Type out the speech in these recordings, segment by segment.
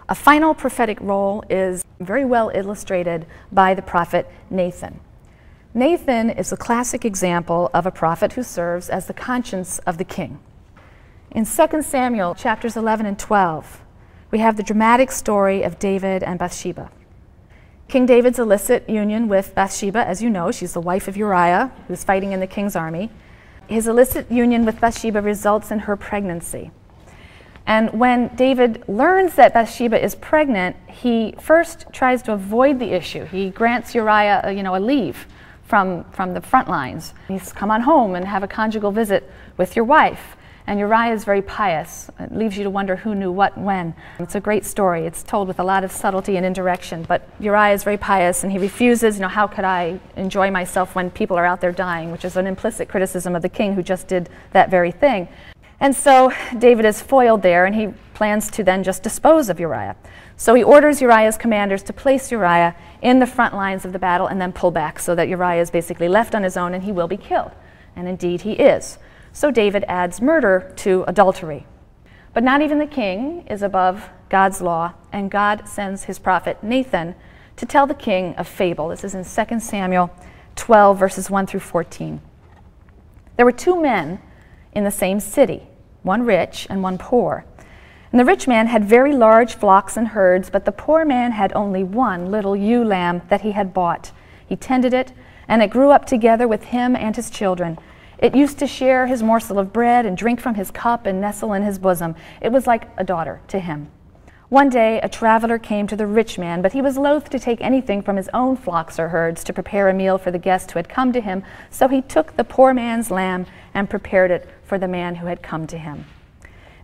A final prophetic role is very well illustrated by the prophet Nathan. Nathan is a classic example of a prophet who serves as the conscience of the king. In 2 Samuel chapters 11 and 12, we have the dramatic story of David and Bathsheba. King David's illicit union with Bathsheba, as you know, she's the wife of Uriah, who's fighting in the king's army. His illicit union with Bathsheba results in her pregnancy. And when David learns that Bathsheba is pregnant, he first tries to avoid the issue. He grants Uriah a leave from the front lines. He's come on home and have a conjugal visit with your wife. And Uriah is very pious. It leaves you to wonder who knew what when. It's a great story. It's told with a lot of subtlety and indirection. But Uriah is very pious, and he refuses, how could I enjoy myself when people are out there dying, which is an implicit criticism of the king who just did that very thing. And so David is foiled there, and he plans to then just dispose of Uriah. So he orders Uriah's commanders to place Uriah in the front lines of the battle and then pull back so that Uriah is basically left on his own and he will be killed. And indeed he is. So David adds murder to adultery. But not even the king is above God's law, and God sends his prophet Nathan to tell the king a fable. This is in 2 Samuel 12, verses 1 through 14. There were two men in the same city, one rich and one poor. And the rich man had very large flocks and herds, but the poor man had only one little ewe lamb that he had bought. He tended it, and it grew up together with him and his children. It used to share his morsel of bread and drink from his cup and nestle in his bosom. It was like a daughter to him. One day a traveler came to the rich man, but he was loath to take anything from his own flocks or herds to prepare a meal for the guest who had come to him. So he took the poor man's lamb and prepared it for the man who had come to him.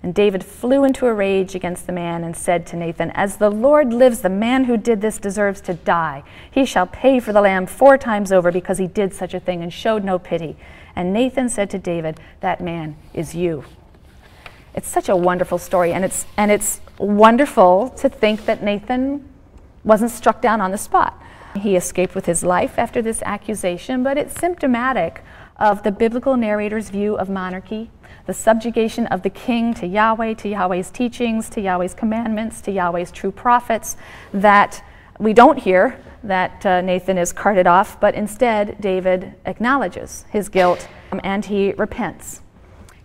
And David flew into a rage against the man and said to Nathan, "As the Lord lives, the man who did this deserves to die. He shall pay for the lamb 4 times over because he did such a thing and showed no pity." And Nathan said to David, "That man is you." It's such a wonderful story, and it's wonderful to think that Nathan wasn't struck down on the spot. He escaped with his life after this accusation, but it's symptomatic of the biblical narrator's view of monarchy, the subjugation of the king to Yahweh's teachings, to Yahweh's commandments, to Yahweh's true prophets, that we don't hear that Nathan is carted off, but instead David acknowledges his guilt and he repents.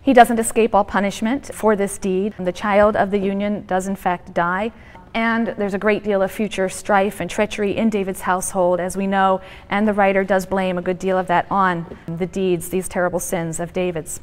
He doesn't escape all punishment for this deed. The child of the union does in fact die, and there's a great deal of future strife and treachery in David's household, as we know, and the writer does blame a good deal of that on the deeds, these terrible sins of David's.